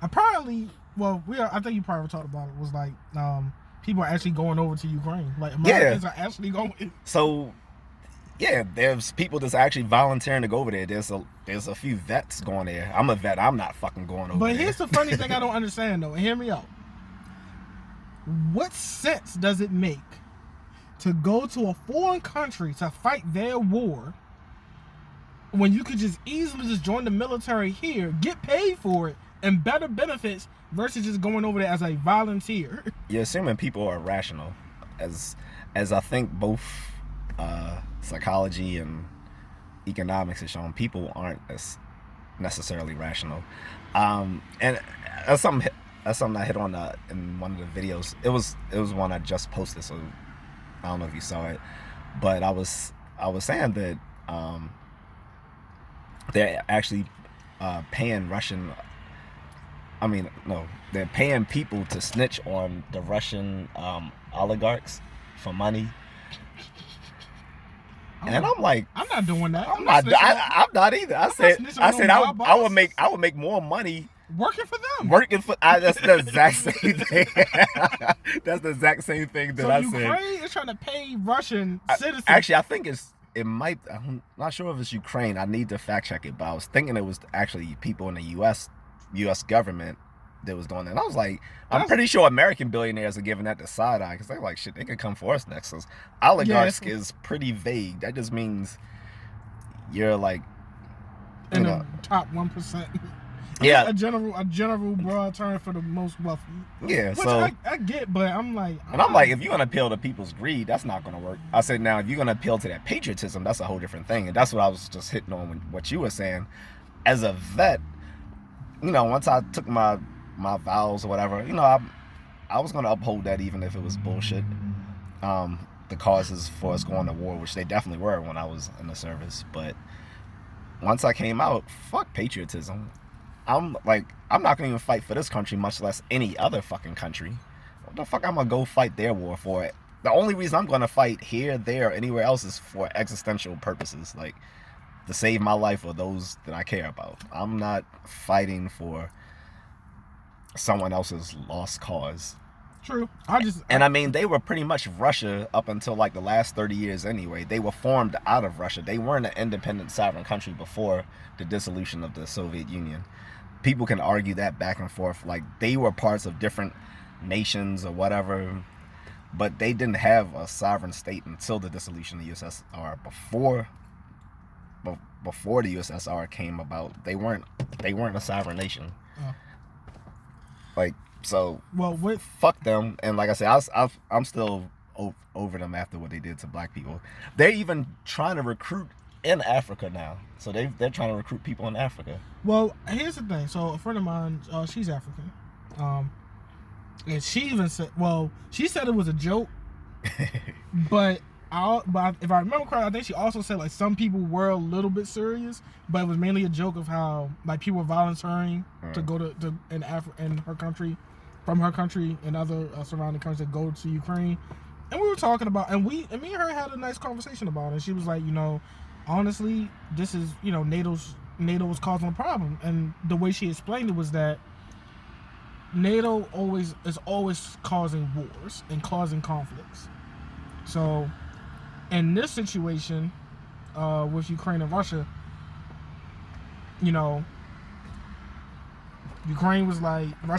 apparently, I think you probably talked about it. Was like people are actually going over to Ukraine. Like Americans are actually going. So. Yeah, there's people that's actually volunteering to go over there. There's a few vets going there. I'm a vet. I'm not fucking going over there. But here's the funny thing I don't understand, though. And hear me out. What sense does it make to go to a foreign country to fight their war when you could just easily just join the military here, get paid for it, and better benefits versus just going over there as a volunteer? You're assuming people are rational, as I think both psychology and economics has shown people aren't as necessarily rational. And that's something I hit on in one of the videos. It was one I just posted, so I don't know if you saw it, but I was saying that they're actually paying they're paying people to snitch on the Russian oligarchs for money. And I'm like, I'm not doing that. I'm not either. I said I would make more money working for them. That's the exact same thing. That's the exact same thing that I said. So Ukraine is trying to pay Russian citizens. Actually, I think it might. I'm not sure if it's Ukraine. I need to fact check it, but I was thinking it was actually people in the U.S. government that was doing that. And I was like, I'm pretty sure American billionaires are giving that the side eye because they're like, shit, they could come for us next. So oligarchs is pretty vague. That just means you're like in the top 1%. Yeah, a general broad term for the most wealthy. Yeah, which so I get, but I'm like, if you're gonna appeal to people's greed, that's not gonna work. I said, now if you're gonna appeal to that patriotism, that's a whole different thing, and that's what I was just hitting on when what you were saying. As a vet, once I took my vows or whatever, I was gonna uphold that even if it was bullshit. The causes for us going to war, which they definitely were when I was in the service, but once I came out, fuck patriotism. I'm not gonna even fight for this country, much less any other fucking country. What the fuck I'm gonna go fight their war for? The only reason I'm gonna fight here, there, or anywhere else is for existential purposes, like to save my life or those that I care about. I'm not fighting for someone else's lost cause. True. They were pretty much Russia up until like the last 30 years anyway. They were formed out of Russia. They weren't an independent sovereign country before the dissolution of the Soviet Union. People can argue that back and forth, like they were parts of different nations or whatever, but they didn't have a sovereign state until the dissolution of the USSR. Before the USSR came about, they weren't a sovereign nation. Fuck them. And like I said, I'm still over them after what they did to black people. They're even trying to recruit in Africa now. So they're trying to recruit people in Africa. Well, here's the thing. So a friend of mine, she's African, and she even said, she said it was a joke, but if I remember correctly, I think she also said like some people were a little bit serious, but it was mainly a joke of how like people were volunteering to go to in her country, from her country and other surrounding countries that go to Ukraine. And we were talking about, and me and her had a nice conversation about it. And she was like, honestly, this is, NATO was causing a problem. And the way she explained it was that NATO is always causing wars and causing conflicts. So in this situation with Ukraine and Russia, Ukraine was like, Russia